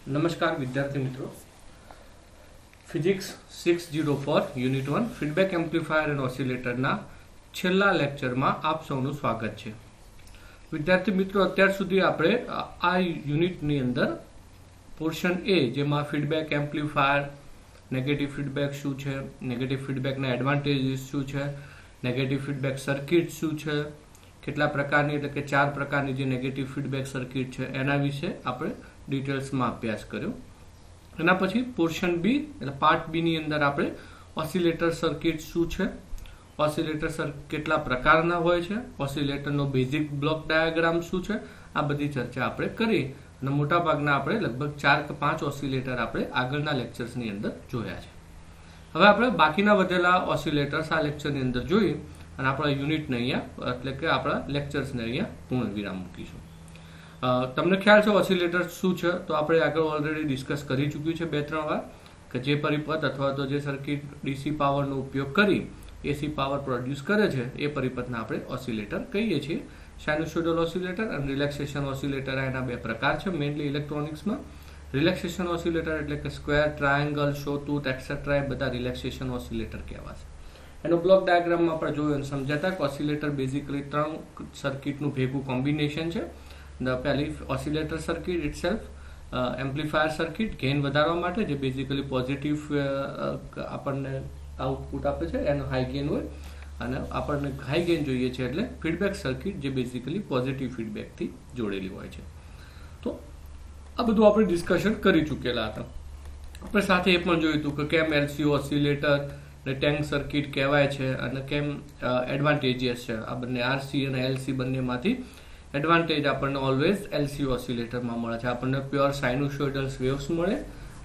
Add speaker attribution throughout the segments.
Speaker 1: નમસ્કાર વિદ્યાર્થી મિત્રો, physics 604 unit 1 feedback amplifier and ઓસિલેટરના છેલ્લા લેક્ચરમાં આપ સૌનું સ્વાગત છે. વિદ્યાર્થી મિત્રો, અત્યાર સુધી આપણે આ યુનિટની અંદર પોર્શન એ, જેમાં ફીડબેક એમ્પ્લીફાયર, નેગેટિવ ફીડબેક શું છે, નેગેટિવ ફીડબેકના એડવાન્ટેજીસ શું છે, નેગેટિવ ફીડબેક સર્કિટ શું છે, કેટલા પ્રકારની એટલે કે 4 પ્રકારની જે નેગેટિવ ફીડબેક સર્કિટ છે એના વિશે આપણે ડિટેલ્સમાં અભ્યાસ કર્યો. એના પછી પોર્શન બી એટલે પાર્ટ બી ની અંદર આપણે ઓસિલેટર સર્કિટ શું છે, ઓસિલેટર કેટલા પ્રકારના હોય છે, ઓસિલેટરનો બેઝિક બ્લોક ડાયાગ્રામ શું છે, આ બધી ચર્ચા આપણે કરી અને મોટાભાગના આપણે લગભગ 4 કે 5 ઓસિલેટર આપણે આગળના લેક્ચર્સની અંદર જોયા છે. હવે આપણે બાકીના વધેલા ઓસિલેટર્સ આ લેક્ચરની અંદર જોઈ અને આપણા યુનિટને અહીંયા એટલે કે આપણા લેક્ચર્સને અહીંયા પૂર્ણ વિરામ મૂકીશું. તમને ખ્યાલ છે ઓસિલેટર શું છે? તો આપણે આગળ ઓલરેડી ડિસ્કસ કરી ચૂક્યું છે 2-3 વાર કે જે પરિપથ અથવા તો જે સર્કિટ ડીસી પાવરનો ઉપયોગ કરી એસી પાવર પ્રોડ્યુસ કરે છે એ પરિપથને આપણે ઓસિલેટર કહીએ છીએ. સાઇનુસોઇડલ ઓસિલેટર અને રિલેક્સેશન ઓસિલેટર એના 2 પ્રકાર છે મેઇનલી ઇલેક્ટ્રોનિક્સમાં. રિલેક્સેશન ઓસિલેટર એટલે કે સ્ક્વેર, ટ્રાયેંગલ, શોટૂથ એક્સેટ્રા એ બધા રિલેક્સેશન ઓસિલેટર કહેવાશે. એનો બ્લોક ડાયાગ્રામમાં આપણે જોયું અને સમજાતા કે ઓસિલેટર બેઝિકલી 3 સર્કિટનું ભેગું કોમ્બિનેશન છે. પહેલી oscillator circuit itself, amplifier circuit gain વધારવા માટે, જે બેઝિકલી પોઝિટિવ આપણને આઉટપુટ આપે છે, એનો હાઈ ગેઇન હોય, અને આપણને હાઈ ગેઇન જોઈએ છે એટલે ફીડબેક સર્કિટ જે બેઝિકલી પોઝિટિવ ફીડબેકથી જોડેલી હોય છે. તો આ બધું આપણે ડિસ્કશન કરી ચૂકેલા હતા. આપણે સાથે એ પણ જોયું હતું કે કેમ એલસી ઓસિલેટર ને ટેંક સર્કિટ કહેવાય છે અને કેમ એડવાન્ટેજીસ છે. આ બંને આરસી અને એલસી બંનેમાંથી એડવાન્ટેજ આપણને ઓલવેઝ એલસી ઓસિલેટરમાં મળે છે. આપણને પ્યોર સાઇનુસોઇડલ વેવ્સ મળે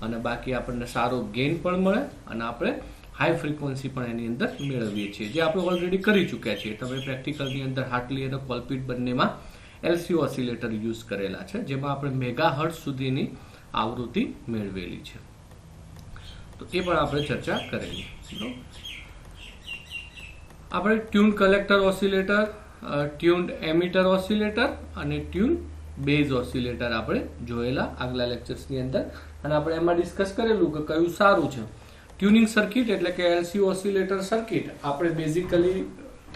Speaker 1: અને બાકી આપણને સારો ગેઇન પણ મળે અને આપણે હાઈ ફ્રીક્વન્સી પણ એની અંદર મેળવીએ છીએ, જે આપણે ઓલરેડી કરી ચૂક્યા છીએ. તમે પ્રેક્ટિકલની અંદર હાર્ટલી અને કોલપિટ બંનેમાં એલસી ઓસિલેટર યુઝ કરેલા છે, જેમાં આપણે મેગાહર્ટ્ઝ સુધીની આવૃત્તિ મેળવેલી છે. તો એ પણ આપણે ચર્ચા કરેલી. આપણે tune collector oscillator, tuned emitter oscillator અને ટ્યુન બેઝ ઓસિલેટર આપણે જોયેલા આગલા લેક્ચર્સની અંદર, અને આપણે એમાં ડિસ્કસ કરેલું કે કયું સારું છે. ટ્યુનિંગ સર્કિટ એટલે કે એલસી ઓસિલેટર સર્કિટ આપણે બેઝિકલી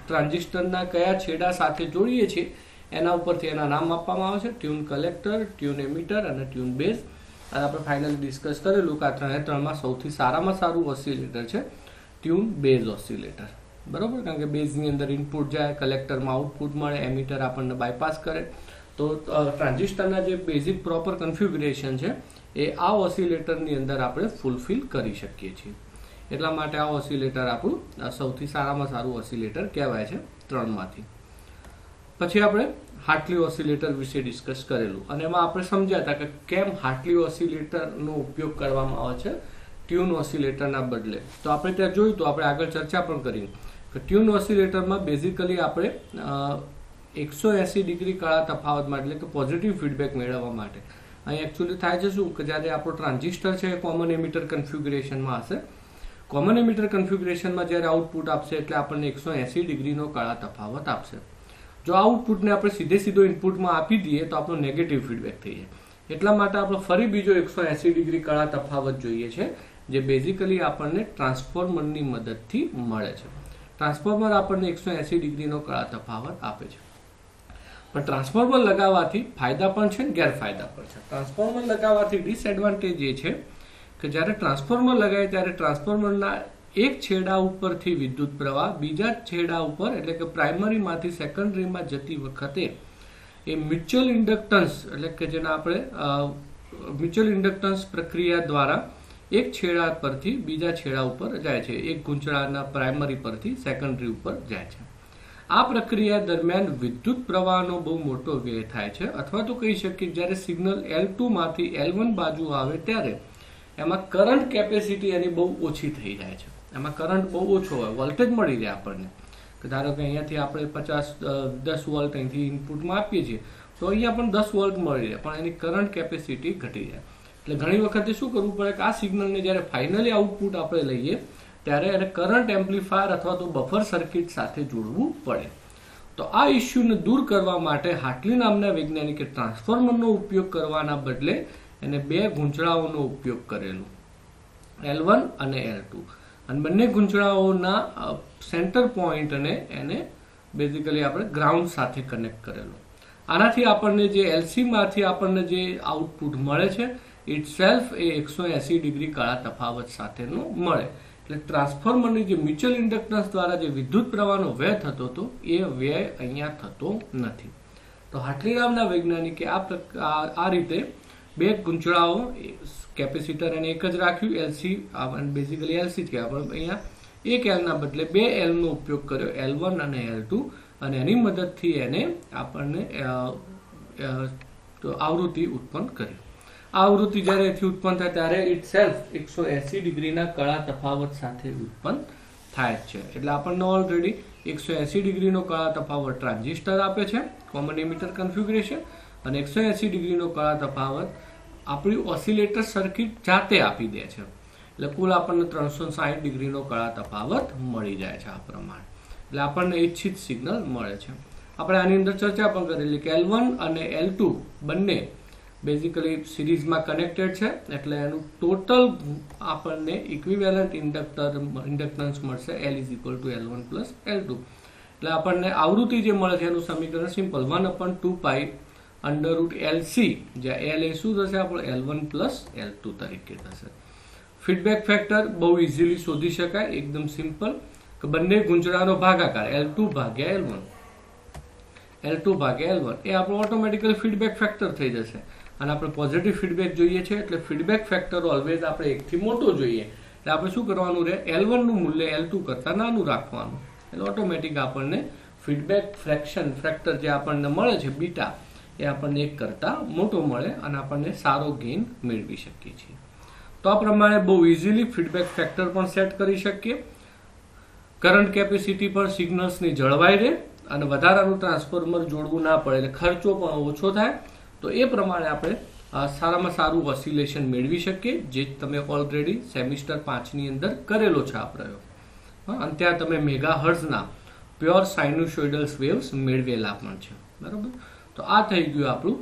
Speaker 1: ટ્રાન્ઝિસ્ટરના કયા છેડા સાથે જોડીએ છીએ એના ઉપરથી એના નામ આપવામાં આવે છે. ટ્યુન કલેક્ટર, ટ્યુન એમિટર અને ટ્યુન બેઝ. અને આપણે ફાઇનલી ડિસ્કસ કરેલું કે આ 3 સૌથી સારામાં સારું ઓસિલેટર છે ટ્યુન બેઝ ઓસિલેટર. બરોબર, કારણ કે બેઝની અંદર ઇનપુટ જાય, કલેક્ટરમાં આઉટપુટ મળે, એમિટર આપણને બાયપાસ કરે. તો ટ્રાન્ઝિસ્ટરના જે બેઝિક પ્રોપર કન્ફિગ્યુરેશન છે એ આ ઓસિલેટરની અંદર આપણે ફૂલફિલ કરી શકીએ છીએ. એટલા માટે આ ઓસિલેટર આપણું સૌથી સારામાં સારું ઓસિલેટર કહેવાય છે 3માંથી. પછી આપણે હાર્ટલી ઓસિલેટર વિશે ડિસ્કસ કરેલું અને એમાં આપણે સમજ્યા હતા કે કેમ હાર્ટલી ઓસિલેટરનો ઉપયોગ કરવામાં આવે છે ટ્યુન ઓસિલેટરના બદલે. તો આપણે ત્યાં જોયું તો આપણે આગળ ચર્ચા પણ કરી કે ટ્યુન ઓસિલેટરમાં બેઝિકલી આપણે 180 ડિગ્રી કાળા તફાવતમાં એટલે કે પોઝિટિવ ફીડબેક મેળવવા માટે અહીં એકચ્યુઅલી થાય છે શું કે જ્યારે આપણો ટ્રાન્ઝિસ્ટર છે એ કોમન એમિટર કન્ફિગ્યુરેશનમાં હશે. કોમન એમિટર કન્ફિગ્યુરેશનમાં જ્યારે આઉટપુટ આપશે એટલે આપણને 180 ડિગ્રીનો કાળા તફાવત આપશે. જો આઉટપુટને આપણે સીધો ઇનપુટમાં આપી દઈએ તો આપણો નેગેટિવ ફીડબેક થઈ જાય. એટલા માટે આપણે ફરી બીજો 180 ડિગ્રી કાળા તફાવત જોઈએ છે, જે બેઝિકલી આપણને ટ્રાન્સફોર્મરની મદદથી મળે છે. ટ્રાન્સફોર્મર આપણને 180 ડિગ્રીનો કાળા તફાવત આપે છે. પણ ટ્રાન્સફોર્મર લગાવવાથી ફાયદા પણ છે ને ગેરફાયદા પણ છે. ટ્રાન્સફોર્મર લગાવવાથી ડિસએડવાન્ટેજ એ છે કે જ્યારે ટ્રાન્સફોર્મર લગાવીએ ત્યારે ટ્રાન્સફોર્મરના એક છેડા ઉપરથી વિદ્યુત પ્રવાહ બીજા છેડા ઉપર એટલે કે પ્રાઇમરીમાંથી સેકન્ડરીમાં જતી વખતે એ મ્યુચ્યુઅલ ઇન્ડક્ટન્સ એટલે કે જેને આપણે મ્યુચ્યુઅલ ઇન્ડક્ટન્સ પ્રક્રિયા દ્વારા એક છેડા પરથી બીજા છેડા ઉપર જાય છે. એક ગૂંચળાના પ્રાઇમરી પરથી સેકન્ડરી ઉપર જાય છે. આ પ્રક્રિયા દરમિયાન વિદ્યુત પ્રવાહનો બહુ મોટો વ્યય થાય છે, અથવા તો કહી શકીએ જ્યારે સિગ્નલ L2 માંથી L1 બાજુ આવે ત્યારે એમાં કરંટ કેપેસિટી એની બહુ ઓછી થઈ જાય છે. એમાં કરંટ બહુ ઓછો હોય, વોલ્ટેજ મળી જાય આપણને. ધારો કે અહીંયાથી આપણે 10 વોલ્ટ અહીંથી ઇનપુટમાં આપીએ છીએ તો અહીંયા પણ 10 વોલ્ટ મળી જાય, પણ એની કરંટ કેપેસિટી ઘટી જાય. એટલે ઘણી વખતે શું કરવું પડે કે આ સિગ્નલને જ્યારે ફાઇનલી આઉટપુટ આપણે લઈએ ત્યારે એને કરંટ એમ્પ્લીફાયર અથવા તો બફર સર્કિટ સાથે જોડવું પડે. તો આ ઇસ્યુને દૂર કરવા માટે હાર્ટલી નામના વૈજ્ઞાનિકે ટ્રાન્સફોર્મરનો ઉપયોગ કરવાના બદલે એને બે ગૂંચળાઓનો ઉપયોગ કરેલો, L1 અને L2, અને બંને ગૂંચળાઓના સેન્ટર પોઈન્ટ એને બેઝિકલી આપણે ગ્રાઉન્ડ સાથે કનેક્ટ કરેલો. આનાથી આપણને જે LC માંથી આપણને જે આઉટપુટ મળે છે ઇટ સેલ્ફ એ 180 ડિગ્રી કાળા તફાવત સાથેનો મળે. એટલે ટ્રાન્સફોર્મરની જે મ્યુચ્યુઅલ ઇન્ડક્ટન્સ દ્વારા જે વિદ્યુત પ્રવાહનો વ્યય થતો હતો એ વ્યય અહીંયા થતો નથી. તો હાર્ટલી નામના વૈજ્ઞાનિકે આ રીતે બે ગૂંચળાઓ, કેપેસિટર એને એક જ રાખ્યું, LC બેઝિકલી LC છે, આપણે અહીંયા એક L ના બદલે બે L નો ઉપયોગ કર્યો, L1 અને L2, અને એની મદદથી એને આપણને આવૃત્તિ ઉત્પન્ન કરી. આ આવૃત્તિ જ્યારે એથી ઉત્પન્ન થાય ત્યારે ઇટ સેલ્ફ 180 ડિગ્રીના કળા તફાવત સાથે ઉત્પન્ન થાય છે. એટલે આપણને ઓલરેડી 180 ડિગ્રીનો કળા તફાવત ટ્રાન્ઝિસ્ટર આપે છે, કોમન એમિટર કન્ફિગ્યુરેશન, અને 180 ડિગ્રીનો કળા તફાવત આપણી ઓસિલેટર સર્કિટ જાતે આપી દે છે. એટલે કુલ આપણને 360 ડિગ્રીનો કળા તફાવત મળી જાય છે આ પ્રમાણે. એટલે આપણને ઈચ્છિત સિગ્નલ મળે છે. આપણે આની અંદર ચર્ચા પણ કરેલી કે L1 અને L2 બંને બેઝિકલી સિરીઝમાં કનેક્ટેડ છે, એટલે એનું ટોટલ આપણને ઇક્વિવેલન્ટ ઇન્ડક્ટન્સ મળશે L = L1 + L2. એટલે આપણને આવૃત્તિ જે મળે છે એનું સમીકરણ સિમ્પલ 1/2π √LC, જ્યાં L એ શું થશે આપણો L1 + L2 તરીકે થશે. ફીડબેક ફેક્ટર બહુ ઇઝીલી શોધી શકાય, એકદમ સિમ્પલ, કે બંને ગુંચળાનો ભાગાકાર L2 ભાગ્યા L1, L2 ભાગ્યા L1 એ આપણો ઓટોમેટિકલી ફીડબેક ફેક્ટર થઈ જશે. અને આપણે પોઝિટિવ ફીડબેક જોઈએ છે એટલે ફીડબેક ફેક્ટર ઓલવેઝ આપણે 1 થી મોટો જોઈએ. એટલે આપણે શું કરવાનું રહે, L1 નું મૂલ્ય L2 કરતા નાનું રાખવાનું, એટલે ઓટોમેટિક આપણને ફીડબેક ફેક્ટર જે આપણને મળે છે બીટા, એ આપણને 1 કરતા મોટો મળે અને આપણને સારો ગેઇન મેળવી શકીએ છીએ. તો આ પ્રમાણે બહુ ઇઝીલી ફીડબેક ફેક્ટર પણ સેટ કરી શકીએ. કરંટ કેપેસિટી પર સિગ્નલ્સની જળવાઈ રહે અને વધારાનું ટ્રાન્સફોર્મર જોડવું ના પડે, એટલે ખર્ચો પણ ઓછો થાય. તો એ પ્રમાણે આપણે સારામાં સારું ઓસિલેશન મેળવી શકીએ, જે તમે ઓલરેડી સેમિસ્ટર 5ની અંદર કરેલો છે આ પ્રયોગ. અને ત્યાં તમે મેગાહર્ટ્ઝના પ્યોર સાઇનુસોઇડલ વેવ્સ મેળવેલા પણ છે. બરાબર. તો આ થઈ ગયું આપણું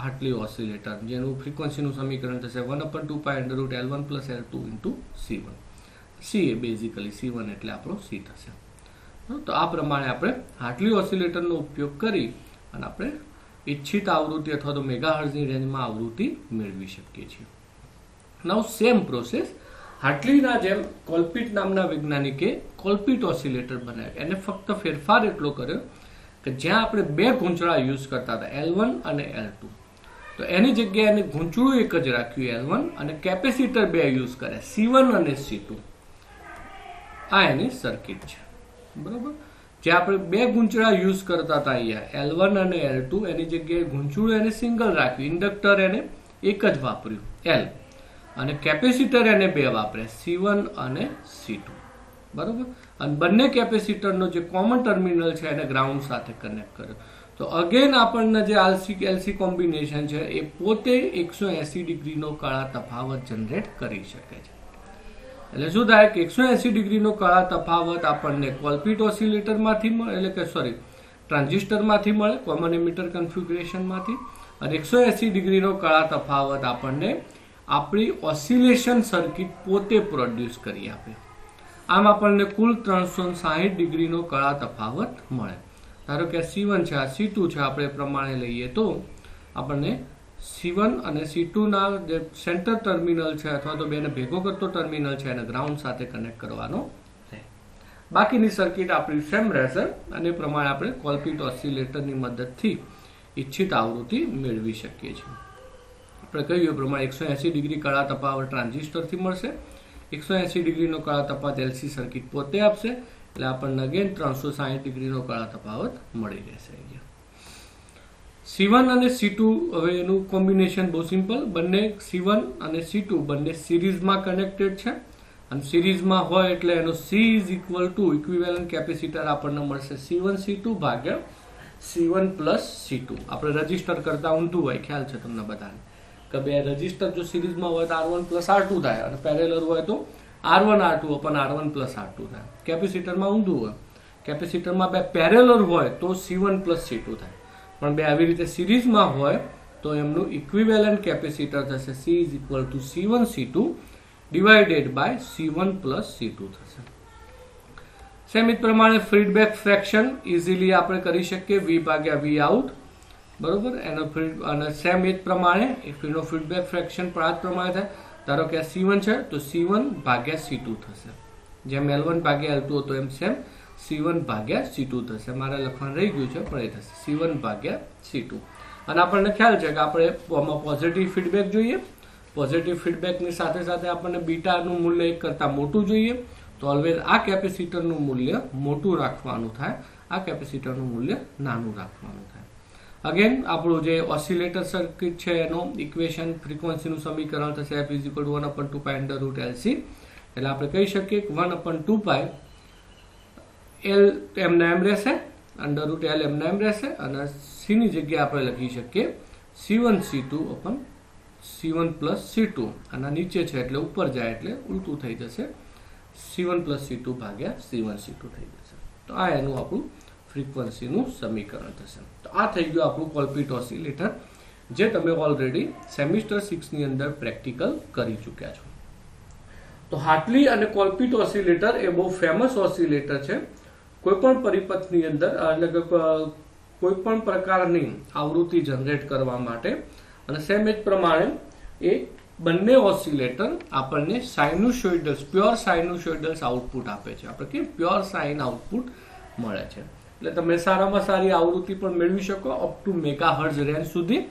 Speaker 1: હાર્ટલી ઓસિલેટર, જેનું ફ્રીક્વન્સીનું સમીકરણ થશે 1/2π √L1 + L2 × C1. C એ બેઝિકલી C1 એટલે આપણો C થશે. તો આ પ્રમાણે આપણે હાર્ટલી ઓસિલેટરનો ઉપયોગ કરી અને આપણે ઈચ્છિત આવૃત્તિ અથવા તો મેગાહર્ટ્ઝની રેન્જમાં આવૃત્તિ મેળવી શકીએ છીએ. નાઉ સેમ પ્રોસેસ હાર્ટલીના જેમ કોલ્પિટ નામના વૈજ્ઞાનિકે કોલ્પિટ ઓસિલેટર બનાવ્યું. એને ફક્ત ફેરફાર એટલો કર્યો કે જ્યાં આપણે બે ગૂંચળા યુઝ કરતા હતા L1 અને L2, તો એની જગ્યાએ એને ગૂંચળું એક જ રાખ્યું L1 અને કેપેસિટર બે યુઝ કર્યા C1 અને C2. આ એની સર્કિટ છે. બરોબર. જે આપણે બે ગૂંચળા યુઝ કરતા હતા અહીંયા L1 અને L2, એની જગ્યાએ ગૂંચળું એને સિંગલ રાખ્યું, ઇન્ડક્ટર એને એક જ વાપર્યું L, અને કેપેસિટર એને બે વાપરે C1 અને C2. બરોબર. અને બંને કેપેસિટરનો જે કોમન ટર્મિનલ છે એને ગ્રાઉન્ડ સાથે કનેક્ટ કર્યો. તો અગેન આપણને જે LC કોમ્બિનેશન છે એ પોતે 180 ડિગ્રીનો કાળા તફાવત જનરેટ કરી શકે છે. એટલે શું થાય કે 180 ડિગ્રીનો કાળા તફાવત આપણને કોલ્પિટ ઓસિલેટરમાંથી મળે, એટલે કે સોરી ટ્રાન્ઝિસ્ટરમાંથી મળે, કોમન એમિટર કન્ફિગ્યુરેશનમાંથી, અને 180 ડિગ્રીનો કાળા તફાવત આપણને આપણી ઓસિલેશન સર્કિટ પોતે પ્રોડ્યુસ કરી આપે. આમ આપણને કુલ 360 ડિગ્રીનો કાળા તફાવત મળે. ધારો કે C1 છે, આ C2 છે, આપણે પ્રમાણે લઈએ તો આપણને C1 અને C2 ના જે સેન્ટર ટર્મિનલ છે અથવા તો બેને ભેગો કરતો ટર્મિનલ છે એને ગ્રાઉન્ડ સાથે કનેક્ટ કરવાનો છે. બાકીની સર્કિટ આપણી સેમ રહેશે અને એ પ્રમાણે આપણે કોલ્પિટ ઓસિલેટરની મદદથી ઈચ્છિત આવૃત્તિ મેળવી શકીએ છીએ. આપણે કહ્યું એ પ્રમાણે 180 ડિગ્રી કાળા તફાવત ટ્રાન્ઝિસ્ટરથી મળશે, 180 ડિગ્રીનો કાળા તફાવત LC સર્કિટ પોતે આપશે, એટલે આપણને અગેન 360 ડિગ્રીનો કાળા તફાવત મળી રહેશે. C1 અને C2 હવે એનું કોમ્બિનેશન બહુ સિમ્પલ, બંને C1 અને C2 બંને સિરીઝમાં કનેક્ટેડ છે, અને સિરીઝમાં હોય એટલે એનો C = ઇક્વિવેલન્ટ કેપેસિટર આપણને મળશે C1 C2 ભાગ્યા C1 + C2. આપણે રજિસ્ટર કરતા ઊંધું હોય, ખ્યાલ છે તમને બધાને કે બે રજિસ્ટર જો સિરીઝમાં હોય તો R1 + R2 થાય અને પેરેલલ હોય તો R1 R2 upon R1 + R2 થાય. કેપેસિટરમાં ઊંધું હોય, કેપેસિટરમાં બે પેરેલલ હોય તો C1 + C2 થાય, પણ બે આવી રીતે સિરીઝમાં હોય તો એમનું ઇક્વિવેલન્ટ કેપેસિટર થશે C is equal to C1 C2 divided by C1 plus C2 થશે. સેમ એ પ્રમાણે ફીડબેક ફ્રેક્શન ઇઝીલી આપણે કરી શકીએ V ભાગ્યા V આઉટ, બરોબર. અને સેમ એ પ્રમાણે એનો ફીડબેક ફ્રેક્શન પણ આ જ પ્રમાણે થાય. ધારો કે આ C1 છે તો C1 ભાગ્યા C2 થશે, જેમ L1 ભાગ્યા L2 હતો એમ સેમ C1 ભાગ્યા C2 થશે. મારે લખવાનું રહી ગયું છે પણ એ થશે C1 ભાગ્યા C2. અને આપણને ખ્યાલ છે કે આપણે આમાં પોઝિટિવ ફીડબેક જોઈએ. પોઝિટિવ ફીડબેકની સાથે સાથે આપણને બીટાનું મૂલ્ય 1 કરતાં મોટું જોઈએ, તો ઓલવેઝ આ કેપેસિટરનું મૂલ્ય મોટું રાખવાનું થાય, આ કેપેસિટરનું મૂલ્ય નાનું રાખવાનું થાય. અગેન આપણું જે ઓસિલેટર સર્કિટ છે એનો ઇક્વેશન ફ્રીક્વન્સીનું સમીકરણ થશે F is equal to 1/2π √LC. એટલે આપણે કહી શકીએ કે 1/2π L એમને એમ રહેશે, √L એમને એમ રહેશે, અને C ની જગ્યાએ આપણે લખી શકીએ C1 C2 upon C1 plus C2, અને નીચે છે એટલે ઉપર જાય એટલે ઉલટું થઈ જશે C1 પ્લસ C2 ભાગ્યા C1 C2 થઈ જશે. તો આ એનું આપણું ફ્રીક્વન્સીનું સમીકરણ થશે. તો આ થઈ ગયું આપણું કોલપિટ ઓસિલેટર, જે તમે ઓલરેડી સેમિસ્ટર 6 ની અંદર પ્રેક્ટિકલ કરી ચૂક્યા છો. તો હાર્ટલી અને કોલપિટ ઓસિલેટર એ બહુ ફેમસ ઓસિલેટર છે. કોઈ પણ પરિપથની અંદર એટલે કે કોઈ પણ પ્રકારની આવૃત્તિ જનરેટ કરવા માટે. અને સેમ એ જ પ્રમાણે એ બંને ઓસિલેટર આપણને સાઇનુસોઇડલ્સ, પ્યોર સાઇનુસોઇડલ્સ આઉટપુટ આપે છે. આપણે કે પ્યોર સાઇન આઉટપુટ મળે છે. એટલે તમે સારામાં સારી આવૃત્તિ પણ મેળવી શકો અપ ટુ મેગાહર્ટ્ઝ રેન્જ સુધી,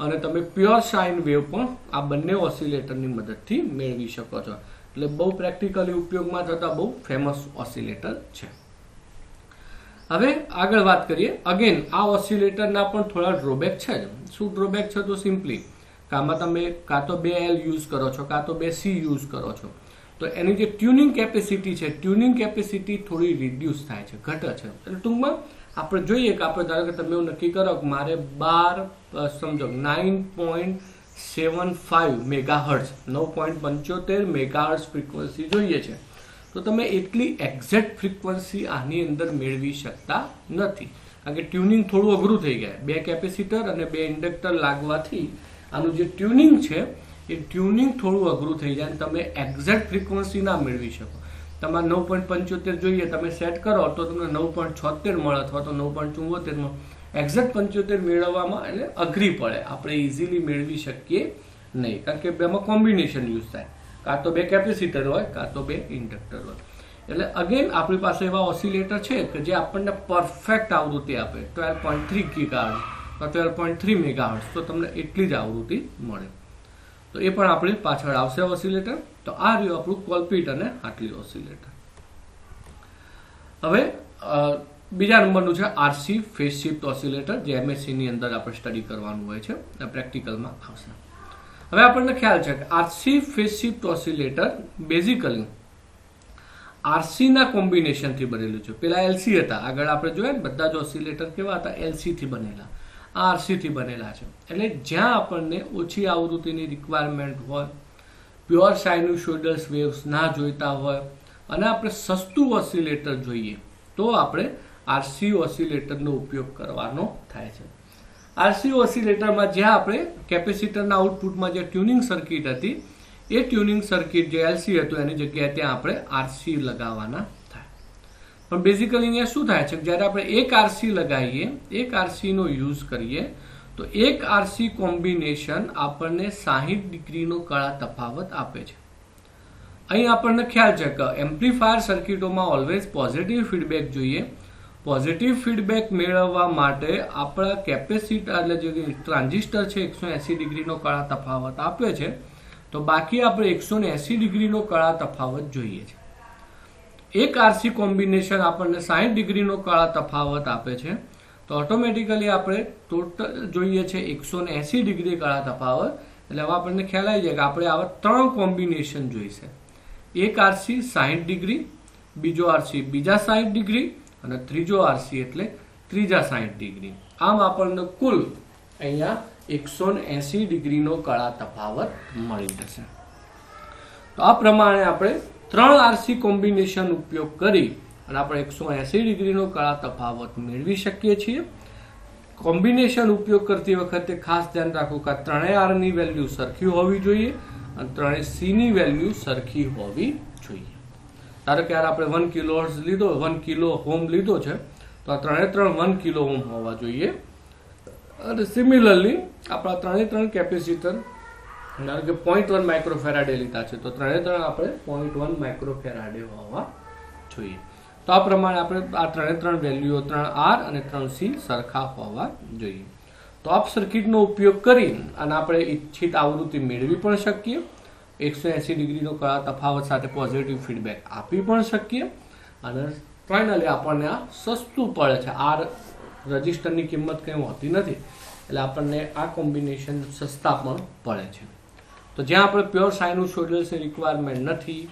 Speaker 1: અને તમે પ્યોર સાઇન વેવ પણ આ બંને ઓસિલેટરની મદદથી મેળવી શકો છો. એટલે બહુ પ્રેક્ટિકલી ઉપયોગમાં થતા બહુ ફેમસ ઓસિલેટર છે. હવે આગળ વાત કરીએ. અગેન આ ઓસિલેટરના પણ થોડા ડ્રોબેક છે જ. શું ડ્રોબેક છે? તો સિમ્પલી આમાં તમે કાં તો 2L યુઝ કરો છો કાં તો 2C યુઝ કરો છો, તો એની જે ટ્યુનિંગ કેપેસિટી છે, ટ્યુનિંગ કેપેસિટી થોડી રિડ્યુસ થાય છે, ઘટે છે. એટલે ટૂંકમાં આપણે જોઈએ કે આપણે ધારો કે તમે એવું નક્કી કરો કે મારે 9.75 મેગાહર્ટ્ઝ 9.75 મેગાહર્ટ્ઝ ફ્રીક્વન્સી જોઈએ છે, તો તમે એટલી એક્ઝેક્ટ ફ્રીક્વન્સી આની અંદર મેળવી શકતા નથી, કારણ કે ટ્યુનિંગ થોડું અઘરું થઈ ગયા. 2 કેપેસિટર અને 2 ઇન્ડક્ટર લાગવાથી આનું જે ટ્યુનિંગ છે એ ટ્યુનિંગ થોડું અઘરું થઈ જાય, તમે એક્ઝેક્ટ ફ્રીક્વન્સી ના મેળવી શકો. તમારે 9.75 જોઈએ, તમે સેટ કરો તો તમને 9.76 મળે અથવા તો 9.74 મળે. એક્ઝેક્ટ 75 મેળવવામાં એટલે અઘરી પડે, આપણે ઇઝીલી મેળવી શકીએ નહીં, કારણ કે બેમાં કોમ્બિનેશન યુઝ થાય, કાં તો 2 કેપેસિટર હોય કાં તો 2 ઇન્ડક્ટર હોય. એટલે અગેન આપણી પાસે એવા ઓસિલેટર છે કે જે આપણને પરફેક્ટ આવૃત્તિ આપે, 12.3 ગીગાહર્ટ્ઝ 12.3 મેગાહર્ટ્ઝ, તો તમને એટલી જ આવૃત્તિ મળે. તો એ પણ આપણી પાછળ આવશે ઓસિલેટર. તો આ રહ્યું આપણું કોલપિટ અને હાર્ટલી ઓસિલેટર. હવે બીજા નંબરનું છે RC ફેઝ શિફ્ટ ઓસિલેટર, જે MSc ની અંદર આપણે સ્ટડી કરવાનું હોય છે, પ્રેક્ટિકલમાં આવશે. હવે આપણને ખ્યાલ છે કે RC phase shift oscillator basically RC ના કોમ્બિનેશનથી બનેલું છે. પેલા LC હતા, આગળ આપણે જોયા ને બધા જ ઓસિલેટર કેવા હતા, LC થી બનેલા. આ RC થી બનેલા છે. એટલે જ્યાં આપણને ઓછી આવૃત્તિની રિક્વાયરમેન્ટ હોય, પ્યોર સાઇનુસોઇડલ્સ વેવ્સ ના જોઈતા હોય, અને આપણે સસ્તું ઓસિલેટર જોઈએ, તો આપણે RC ઓસિલેટરનો ઉપયોગ કરવાનો થાય છે. RC ઓસિલેટરમાં જ્યાં આપણે કેપેસિટરના આઉટપુટમાં જે ટ્યુનિંગ સર્કિટ હતી, એ ટ્યુનિંગ સર્કિટ જે LC હતું એની જગ્યાએ ત્યાં આપણે RC લગાવવાના થાય. પણ બેઝિકલી અહીંયા શું થાય છે, જ્યારે આપણે એક RC લગાવીએ, એક RC નો યુઝ કરીએ, તો એક RC કોમ્બિનેશન આપણને 60 ડિગ્રીનો કળા તફાવત આપે છે. અહીં આપણને ખ્યાલ છે કે એમ્પ્લીફાયર સર્કિટોમાં ઓલવેઝ પોઝિટિવ ફીડબેક જોઈએ. પોઝિટિવ ફીડબેક મેળવવા માટે આપણા કેપેસિટર એટલે જે ટ્રાન્ઝિસ્ટર છે 180 ડિગ્રીનો કળા તફાવત આપે છે, તો બાકી આપણે 180 ડિગ્રીનો કળા તફાવત જોઈએ છે. એક RC કોમ્બિનેશન આપણને 60 ડિગ્રીનો કળા તફાવત આપે છે, તો ઓટોમેટિકલી આપણે ટોટલ જોઈએ છે 180 ડિગ્રી કળા તફાવત. એટલે હવે આપણને ખ્યાલ આવી જાય કે આપણે આવા 3 કોમ્બિનેશન જોઈશે. એક RC 60 ડિગ્રી, બીજો RC બીજા 60 ડિગ્રી, અને ત્રીજો RC એટલે ત્રીજા 60 ડિગ્રી. આમ આપણને કુલ અહીંયા 180 ડિગ્રીનો કળા તફાવત મળી જશે. તો આ પ્રમાણે આપણે 3 RC કોમ્બિનેશન ઉપયોગ કરી અને આપણે 180 ડિગ્રીનો કળા તફાવત મેળવી શકીએ છીએ. કોમ્બિનેશન ઉપયોગ કરતી વખતે ખાસ ધ્યાન રાખવું કે ત્રણેય આર ની વેલ્યુ સરખી હોવી જોઈએ અને ત્રણેય સી ની વેલ્યુ સરખી હોવી જોઈએ. ધારો કે યાર આપણે 1 કિલો હર્ટ્ઝ લીધો, 1 કિલો ઓહમ લીધો છે, તો આ ત્રણે 1 કિલો ઓહમ હોવા જોઈએ. અને સિમિલરલી આપણા ત્રણે કેપેસિટર ધારો કે 0.1 માઇક્રોફેરાડે લીધા છે, તો ત્રણે આપણે 0.1 માઇક્રોફેરાડે હોવા જોઈએ. તો આ પ્રમાણે આપણે આ ત્રણે વેલ્યુઓ 3R અને 3C સરખા હોવા જોઈએ. તો આપ સર્કિટનો ઉપયોગ કરી અને આપણે ઈચ્છિત આવૃત્તિ મેળવી પણ શકીએ, 180 ડિગ્રીનો કળા તફાવત સાથે પોઝિટિવ ફીડબેક આપી પણ શકીએ અને ફાઇનલી આપણને આ સસ્તું પડે છે. આર રજિસ્ટરની કિંમત કંઈ હોતી નથી, એટલે આપણને આ કોમ્બિનેશન સસ્તા પણ પડે છે. તો જ્યાં આપણે પ્યોર સાઇનુસોઇડલ્સની રિક્વાયરમેન્ટ નથી,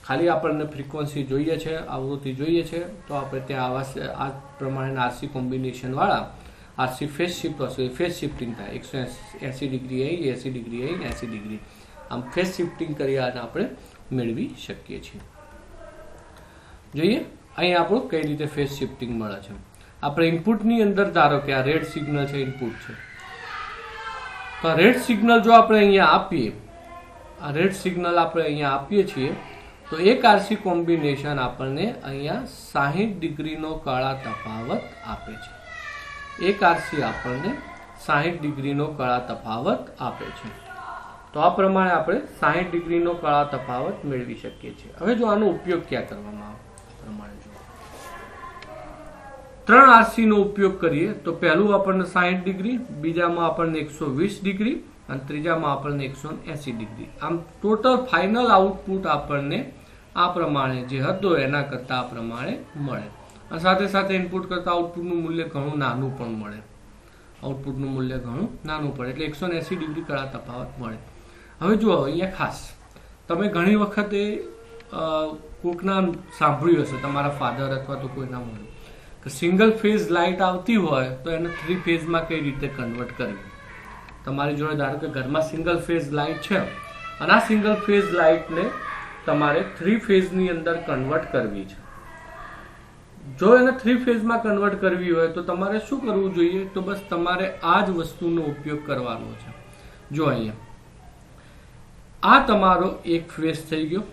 Speaker 1: ખાલી આપણને ફ્રીક્વન્સી જોઈએ છે, આવૃત્તિ જોઈએ છે, તો આપણે ત્યાં આ પ્રમાણેના આરસી કોમ્બિનેશનવાળા આરસી ફેઝ શિફ્ટ હશે, ફેઝ શિફ્ટિંગ થાય 180 ડિગ્રી અહીં, 80 ડિગ્રી અહીં, 80 ડિગ્રી આમ ફેઝ શિફ્ટિંગ કરી અને આપણે મેળવી શકીએ છીએ. જોઈએ અહીં આપણું કઈ રીતે ફેઝ શિફ્ટિંગ મળે છે. આપણે ઇનપુટની અંદર ધારો કે આ રેડ સિગ્નલ છે, ઇનપુટ છે, તો રેડ સિગ્નલ જો આપણે અહીંયા આપીએ, આ રેડ સિગ્નલ આપણે અહીંયા આપીએ છીએ, તો એક આરસી કોમ્બિનેશન આપણને અહીંયા 60 ડિગ્રીનો કળા તફાવત આપે છે. એક આરસી આપણને 60 ડિગ્રીનો કળા તફાવત આપે છે. તો આ પ્રમાણે આપણે 60 ડિગ્રીનો કળા તફાવત મેળવી શકીએ છીએ. હવે જો આનો ઉપયોગ ક્યાં કરવામાં આવે, પ્રમાણે જો 3 આરસી નો ઉપયોગ કરીએ તો પહેલું આપણને 60 ડિગ્રી, બીજામાં આપણને 120 ડિગ્રી અને ત્રીજામાં આપણને 180 ડિગ્રી. આમ ટોટલ ફાઇનલ આઉટપુટ આપણને આ પ્રમાણે જે હતો એના કરતા આ પ્રમાણે મળે. અને સાથે સાથે ઇનપુટ કરતા આઉટપુટનું મૂલ્ય ઘણું નાનું પણ મળે, આઉટપુટનું મૂલ્ય ઘણું નાનું પડે, એટલે 180 ડિગ્રી કળા તફાવત મળે. હવે જુઓ અહીંયા ખાસ તમે ઘણી વખતે કોઈકના સાંભળ્યું હશે, તમારા ફાધર અથવા તો કોઈના મળે કે સિંગલ ફેઝ લાઇટ આવતી હોય તો એને 3 ફેઝમાં કઈ રીતે કન્વર્ટ કરવી. તમારી જોડે ધારો કે ઘરમાં સિંગલ ફેઝ લાઇટ છે અને આ સિંગલ ફેઝ લાઇટને તમારે 3 ફેઝની અંદર કન્વર્ટ કરવી છે. જો એને 3 ફેઝમાં કન્વર્ટ કરવી હોય તો તમારે શું કરવું જોઈએ, તો બસ તમારે આ જ વસ્તુનો ઉપયોગ કરવાનો છે. જો અહીંયા આ તમારો એક ફેઝ થઈ ગયો,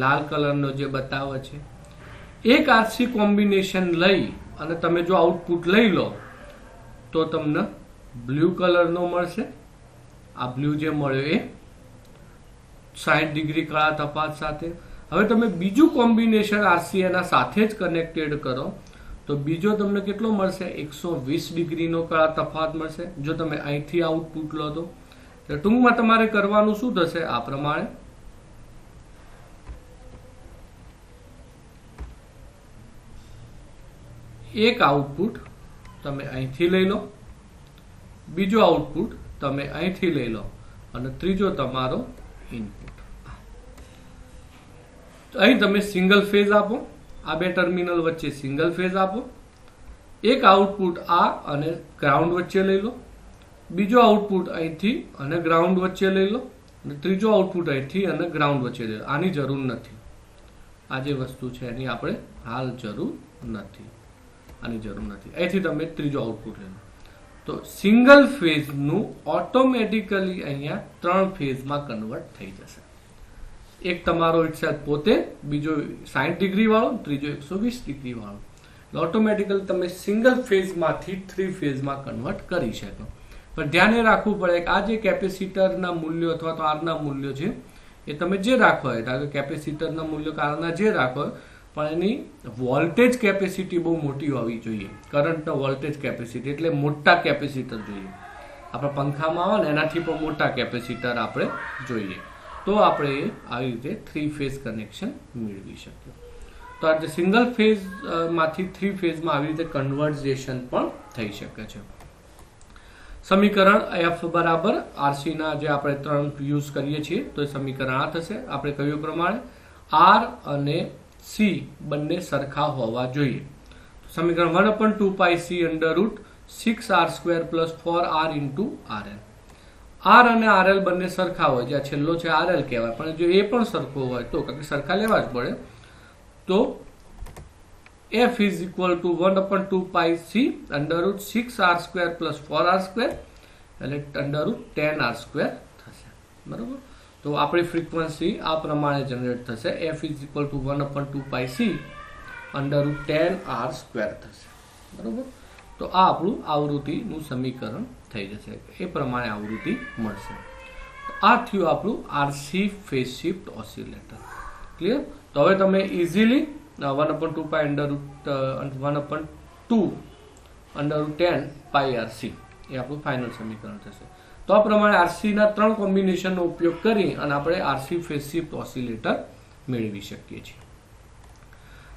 Speaker 1: લાલ કલરનો જે બતાવે છે. એક આરસી કોમ્બિનેશન લઈ અને તમે જો આઉટપુટ લઈ લો તો તમને બ્લુ કલરનો મળશે. આ બ્લુ જે મળ્યો એ 60 ડિગ્રી કળા તફાવત સાથે. હવે તમે બીજું કોમ્બિનેશન આરસી એના સાથે જ કનેક્ટેડ કરો તો બીજો તમને કેટલો મળશે, 120 ડિગ્રીનો કળા તફાવત મળશે. જો તમે અહીંથી આઉટપુટ લો તો ટૂંકમાં તમારે કરવાનું શું થશે, આ પ્રમાણે એક આઉટપુટ તમે અહીંથી લઈ લો, બીજો આઉટપુટ તમે અહીંથી લઈ લો અને ત્રીજો તમારો ઇનપુટ. અહીં તમે સિંગલ ફેઝ આપો, આ બે ટર્મિનલ વચ્ચે સિંગલ ફેઝ આપો, એક આઉટપુટ આ અને ગ્રાઉન્ડ વચ્ચે લઈ લો, બીજો આઉટપુટ અહીંથી અને ગ્રાઉન્ડ વચ્ચે લઈ લો અને ત્રીજો આઉટપુટ અહીંથી અને ગ્રાઉન્ડ વચ્ચે લઈ લો. આની જરૂર નથી, આ જે વસ્તુ છે એની આપણે હાલ જરૂર નથી, આની જરૂર નથી. અહીંથી તમે ત્રીજો આઉટપુટ લઈ લો તો સિંગલ ફેઝનું ઓટોમેટિકલી અહીંયા 3 ફેઝમાં કન્વર્ટ થઈ જશે. એક તમારો ઇટસેલ્ફ પોતે, બીજો 60 ડિગ્રી વાળો, ત્રીજો 120 ડિગ્રી વાળો. ઓટોમેટિકલી તમે સિંગલ ફેઝમાંથી 3 ફેઝમાં કન્વર્ટ કરી શકો. પણ ધ્યાને રાખવું પડે કે આ જે કેપેસિટરના મૂલ્યો અથવા તો આરના મૂલ્યો છે એ તમે જે રાખો હોય, કારણ કે કેપેસિટરના મૂલ્યો આરના જે રાખો હોય, પણ એની વોલ્ટેજ કેપેસિટી બહુ મોટી હોવી જોઈએ. કરંટનો વોલ્ટેજ કેપેસિટી એટલે મોટા કેપેસિટર જોઈએ. આપણા પંખામાં આવે ને એનાથી પણ મોટા કેપેસિટર આપણે જોઈએ, તો આપણે આવી રીતે 3 ફેઝ કનેક્શન મેળવી શકીએ. તો આ સિંગલ ફેઝ માંથી 3 ફેઝમાં આવી રીતે કન્વર્ઝેશન પણ થઈ શકે છે. સમીકરણ F બરાબર RC ના જે આપણે 3 યુઝ કરીએ છીએ તો એ સમીકરણ આ થશે. આપણે કહ્યું પ્રમાણે R અને C બંને સરખા હોવા જોઈએ. સમીકરણ 1/2πc √ 6r² + 4r × RL. R અને RL બંને સરખા હોય, જ્યાં છેલ્લો છે RL કહેવાય, પણ જો એ પણ સરખો હોય તો સરખા લેવા જ પડે, તો f is equal to 1/2 pi c √ 6r² + 4r² એટલે √10r² થશે, બરોબર। તો આપણી ફ્રીક્વન્સી આ પ્રમાણે જનરેટ થશે, f is equal to 1/2 pi c √10r² થશે, બરોબર। તો આ આપણું આવૃત્તિનું સમીકરણ થઈ જશે, એ પ્રમાણે આવૃત્તિ મળશે। આ થયું આપણું RC phase shift oscillator, clear. તો હવે તમે ઇઝીલી 1/2 pi √10 pi RC એ આપણું ફાઇનલ સમીકરણ થશે। તો આ પ્રમાણે RC ના 3 કોમ્બિનેશનનો ઉપયોગ કરી અને આપણે RC ફેઝ શિફ્ટ ઓસિલેટર મેળવી શકીએ છીએ।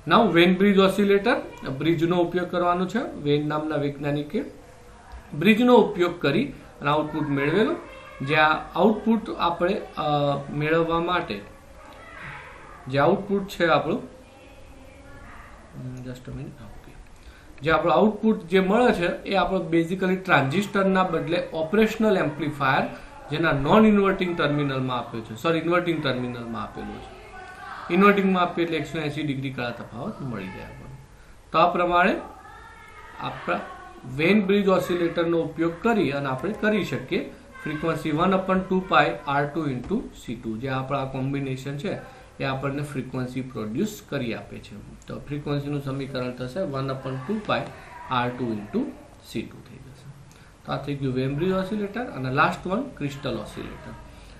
Speaker 1: નાઉ વેન બ્રિજ ઓસિલેટર, બ્રિજનો ઉપયોગ કરવાનો છે। વેન નામના વૈજ્ઞાનિકે બ્રિજનો ઉપયોગ કરી અને આઉટપુટ મેળવેલો, જ્યાં આઉટપુટ આપણે મેળવવા માટે જે આઉટપુટ છે આપણું જસ્ટ અ મિનિટ, ઓકે, જે આપણું આઉટપુટ જે મળે છે એ આપણો બેઝિકલી ટ્રાન્ઝિસ્ટરના બદલે ઓપરેશનલ એમ્પ્લીફાયર જેના નોન ઇન્વર્ટિંગ ટર્મિનલમાં આપ્યો છે, સોરી ઇન્વર્ટિંગ ટર્મિનલમાં આપેલું છે। ઇન્વર્ટિંગમાં આપીએ એટલે 180 ડિગ્રી કાળા તફાવત મળી જાય આપણને। તો આ પ્રમાણે આપણા વેન બ્રિજ ઓસિલેટરનો ઉપયોગ કરી અને આપણે કરી શકીએ ફ્રીક્વન્સી 1/2 pi R2 × C2, જે આપણા કોમ્બિનેશન છે એ આપણને ફ્રીક્વન્સી પ્રોડ્યુસ કરી આપે છે। તો ફ્રીક્વન્સીનું સમીકરણ થશે 1/2 pi R2 × C2 થઈ જશે। તો આ થઈ ગયું વેન બ્રિજ ઓસિલેટર। અને લાસ્ટ વન ક્રિસ્ટલ ઓસિલેટર।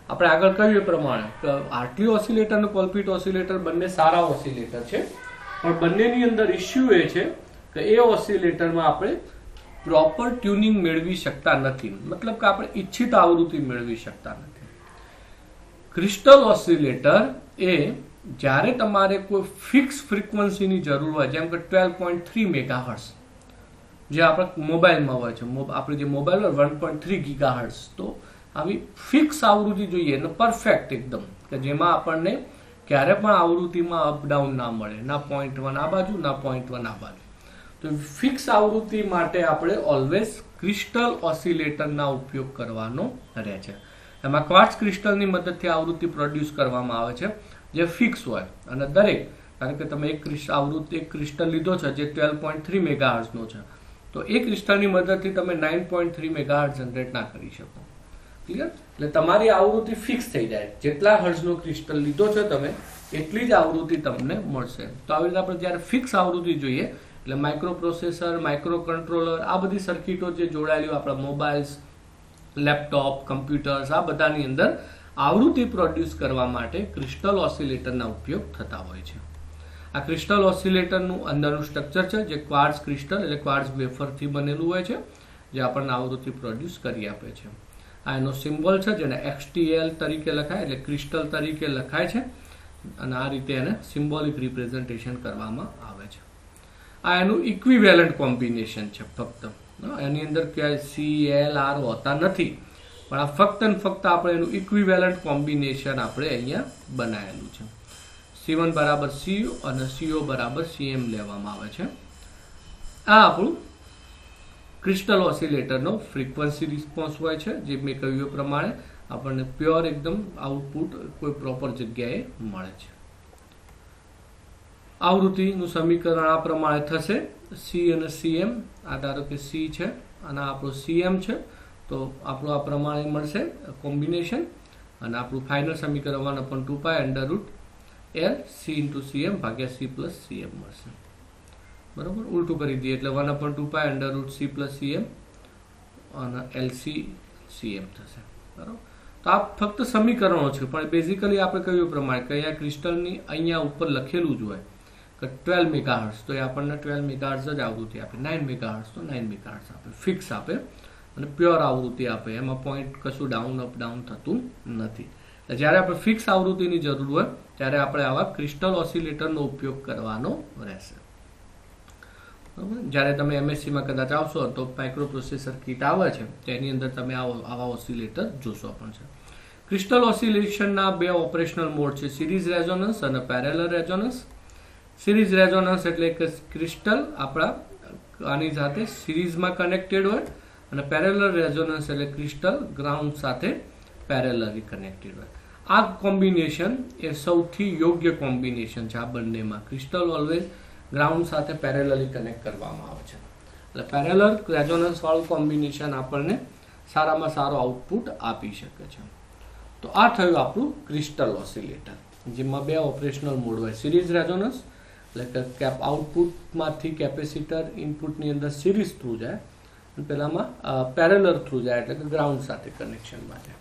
Speaker 1: આપણે આગળ કહ્યું એ પ્રમાણે હાર્ટલી ઓસિલેટર અને કોલપિટ ઓસિલેટર બંને સારા ઓસિલેટર છે, પણ બંનેની અંદર ઇશ્યુ એ છે કે એ ઓસિલેટરમાં આપણે પ્રોપર ટ્યુનિંગ મેળવી શકતા નથી, મતલબ કે આપણે ઈચ્છિત આવૃત્તિ મેળવી શકતા નથી। ક્રિસ્ટલ ઓસિલેટર એ જ્યારે તમારે કોઈ ફિક્સ ફ્રીક્વન્સીની જરૂર હોય, જેમ કે 12.3 મેગાહર્ટ્ઝ જે આપણા મોબાઈલમાં હોય છે, આપણે જે મોબાઈલ હોય 1.3 ગીગાહર્ટ્ઝ, તો આવી ફિક્સ આવૃત્તિ જોઈએ ને પરફેક્ટ એકદમ, કે જેમાં આપણને ક્યારે પણ આવૃત્તિમાં અપડાઉન ના મળે, ના 0.1 આ બાજુ ના 0.1 આ બાજુ। તો ફિક્સ આવૃત્તિ માટે આપણે ઓલવેઝ ક્રિસ્ટલ ઓસિલેટરના ઉપયોગ કરવાનો રહે છે। એમાં ક્વાર્ટઝ ક્રિસ્ટલની મદદથી આવૃત્તિ પ્રોડ્યુસ કરવામાં આવે છે જે ફિક્સ હોય, અને દરેક, કારણ કે તમે એક ક્રિસ્ટલ લીધો છે જે 12.3 મેગાહર્ટ્ઝનો છે, તો એ ક્રિસ્ટલની મદદથી તમે 9.3 મેગાહર્ટ્ઝ જનરેટ ના કરી શકો, ક્લિયર। એટલે તમારી આવૃત્તિ ફિક્સ થઈ જાય, જેટલા હર્ટ્ઝનો ક્રિસ્ટલ લીધો છે તમે એટલી જ આવૃત્તિ તમને મળશે। તો આવી રીતે આપણે જ્યારે ફિક્સ આવૃત્તિ જોઈએ એટલે માઇક્રો પ્રોસેસર, માઇક્રો કંટ્રોલર, આ બધી સર્કિટો જે જોડાયેલી આપણા મોબાઈલ્સ, લેપટોપ, કમ્પ્યુટર્સ, આ બધાની અંદર આવૃત્તિ પ્રોડ્યુસ કરવા માટે ક્રિસ્ટલ ઓસિલેટરના ઉપયોગ થતા હોય છે। આ ક્રિસ્ટલ ઓસિલેટરનું અંદરનું સ્ટ્રક્ચર છે જે ક્વાર્ટઝ ક્રિસ્ટલ એટલે ક્વાર્ટઝ વેફરથી બનેલું હોય છે, જે આપણને આવૃત્તિ પ્રોડ્યુસ કરી આપે છે। આ એનો સિમ્બોલ છે જેને XTL તરીકે લખાય, એટલે ક્રિસ્ટલ તરીકે લખાય છે, અને આ રીતે એને સિમ્બોલિક રિપ્રેઝન્ટેશન કરવામાં આવે છે। આ એનું ઇક્વિવેલન્ટ કોમ્બિનેશન છે, ફક્ત એની અંદર ક્યાંય CLR હોતા નથી, પણ આ ફક્ત ને ફક્ત આપણે એનું ઇક્વિવેલન્ટ કોમ્બિનેશન આપણે અહીંયા બનાવેલું છે। C1 = CO અને CO = CM લેવામાં આવે છે। આ આપણું ક્રિસ્ટલ ઓસિલેટરનો ફ્રીક્વન્સી રિસ્પોન્સ હોય છે, જે મેં કહ્યું એ પ્રમાણે આપણને પ્યોર એકદમ આઉટપુટ કોઈ પ્રોપર જગ્યાએ મળે છે। આવૃત્તિનું સમીકરણ આ પ્રમાણે થશે, C અને CM, આ ધારો કે C છે અને આપણો CM છે, તો આપણું આ પ્રમાણે મળશે કોમ્બિનેશન, અને આપણું ફાઇનલ સમીકરણ 1/2 pi √L C × CM / C + CM મળશે, બરોબર। ઉલટું કરી દઈએ એટલે 1/2 pi √C + CM અને LC CM થશે, બરોબર। તો આ ફક્ત સમીકરણો છે, પણ બેઝિકલી આપણે કહ્યું પ્રમાણે કે અહીંયા ક્રિસ્ટલની અહીંયા ઉપર લખેલું જ હોય કે 12 મેગાહર્ટ્ઝ, તો એ આપણને 12 મેગાહર્ટ્ઝ જ આવૃત્તિ આપે, 9 મેગાહર્ટ્ઝ તો 9 મેગાહર્ટ્ઝ આપે, ફિક્સ આપે અને પ્યોર આવૃત્તિ આપે, એમાં પોઈન્ટ કશું ડાઉન અપ ડાઉન થતું નથી। જ્યારે આપણે ફિક્સ આવૃત્તિની જરૂર હોય ત્યારે આપણે આવા ક્રિસ્ટલ ઓસિલેટરનો ઉપયોગ કરવાનો રહેશે, બરાબર। જ્યારે તમે MSCમાં કદાચ આવશો તો માઇક્રો પ્રોસેસર કિટ આવે છે, તેની અંદર તમે આવા ઓસિલેટર જોશો પણ છે। ક્રિસ્ટલ ઓસિલેશનના બે ઓપરેશનલ મોડ છે, સિરીઝ રેઝોનન્સ અને પેરેલલ રેઝોનન્સ। સિરીઝ રેઝોનન્સ એટલે કે ક્રિસ્ટલ આપણા આની સાથે સિરીઝમાં કનેક્ટેડ હોય, અને પેરેલલ રેઝોનન્સ એટલે ક્રિસ્ટલ ગ્રાઉન્ડ સાથે પેરેલલી કનેક્ટેડ હોય। આ કોમ્બિનેશન એ સૌથી યોગ્ય કોમ્બિનેશન છે આ બંનેમાં। ક્રિસ્ટલ ઓલવેઝ ગ્રાઉન્ડ સાથે પેરેલલી કનેક્ટ કરવામાં આવે છે. એટલે પેરેલલ રેઝોનન્સ વાળું કોમ્બિનેશન આપણને સારામાં સારો આઉટપુટ આપી શકે છે. તો આ થયું આપણું ક્રિસ્ટલ ઓસિલેટર, જેમાં બે ઓપરેશનલ મોડ હોય, સિરીઝ રેઝોનન્સ એટલે કે આઉટપુટમાંથી કેપેસિટર ઇનપુટની અંદર સિરીઝ થ્રુ જાય અને પેલામાં પેરેલલ થ્રુ જાય એટલે કે ગ્રાઉન્ડ સાથે કનેક્શનમાં જાય.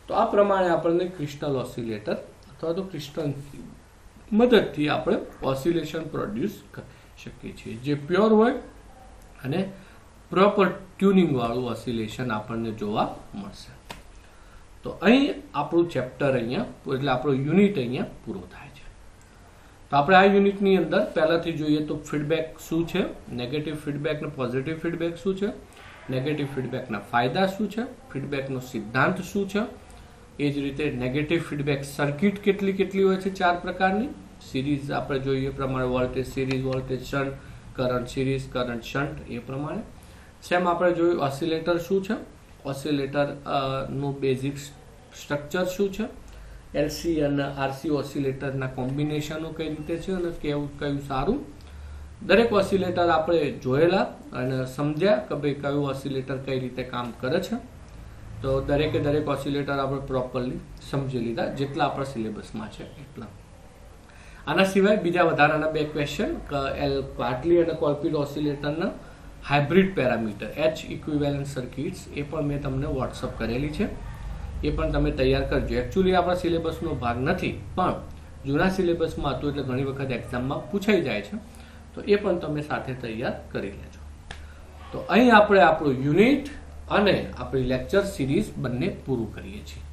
Speaker 1: તો આ પ્રમાણે આપણને ક્રિસ્ટલ ઓસિલેટર અથવા તો ક્રિસ્ટલ મદદથી આપણે ઓસિલેશન પ્રોડ્યુસ કરી શકીએ છીએ, જે પ્યોર હોય અને પ્રોપર ટ્યુનિંગ વાળું ઓસિલેશન આપણને જોવા મળશે. તો અહીં આપણું ચેપ્ટર અહીંયા એટલે આપણો યુનિટ અહીંયા પૂરો થાય છે. તો આપણે આ યુનિટની અંદર પહેલાથી જોઈએ તો ફીડબેક શું છે, નેગેટિવ ફીડબેક ને પોઝિટિવ ફીડબેક શું છે, નેગેટિવ ફીડબેકના ફાયદા શું છે, ફીડબેકનો સિદ્ધાંત શું છે, એ જ રીતે નેગેટિવ ફીડબેક સર્કિટ કેટલી હોય છે, 4 પ્રકારની. સિરીઝ આપણે જોઈએ પ્રમાણે voltage series, voltage shunt, current series, current shunt, એ પ્રમાણે. સેમ આપણે જોયું ઓસિલેટર શું છે, ઓસિલેટર નું બેઝિક સ્ટ્રક્ચર શું છે, એલસી અને આરસી ઓસિલેટરના કોમ્બિનેશનો કઈ રીતે છે અને કયું સારું. દરેક ઓસિલેટર આપણે જોયેલા અને સમજ્યા કે ભાઈ કયું ઓસિલેટર કઈ રીતે કામ કરે છે. તો દરેકે દરેક ઓસિલેટર આપણે પ્રોપરલી સમજી લીધા, જેટલા આપણા સિલેબસમાં છે એટલા. આના સિવાય બીજા વધારાના 2 ક્વેશ્ચન ક્વાર્ટલી અને કોલપિટ ઓસિલેટરના hybrid parameter H equivalent circuits, એ પણ મેં તમને વોટ્સઅપ કરેલી છે, એ પણ તમે તૈયાર કરજો. એકચ્યુઅલી આપણા સિલેબસનો ભાગ નથી, પણ જૂના સિલેબસમાં હતું એટલે ઘણી વખત એક્ઝામમાં પૂછાઈ જાય છે, તો એ પણ તમે સાથે તૈયાર કરી લેજો. તો અહીં આપણે આપણું યુનિટ અને આપણી લેક્ચર સિરીઝ બંને પૂરું કરીએ છીએ.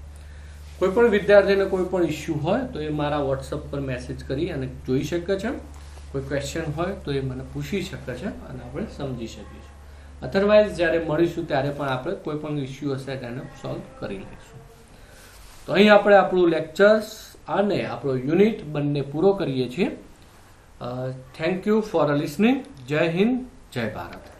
Speaker 1: કોઈ પણ વિદ્યાર્થીને કોઈ પણ ઇસ્યુ હોય તો એ મારા વોટ્સઅપ પર મેસેજ કરી અને જોઈ શકે છે. કોઈ ક્વેશ્ચન હોય તો એ મને પૂછી શકે છે અને આપણે સમજી શકીએ છીએ. અધરવાઇઝ જ્યારે મળીશું ત્યારે પણ આપણે કોઈ પણ ઇસ્યુ હશે તેને સોલ્વ કરી લઈશું. તો અહીં આપણે આપણું લેક્ચર્સ અને આપણો યુનિટ બંને પૂરો કરીએ છીએ. Thank you for listening. જય હિન્દ, જય ભારત.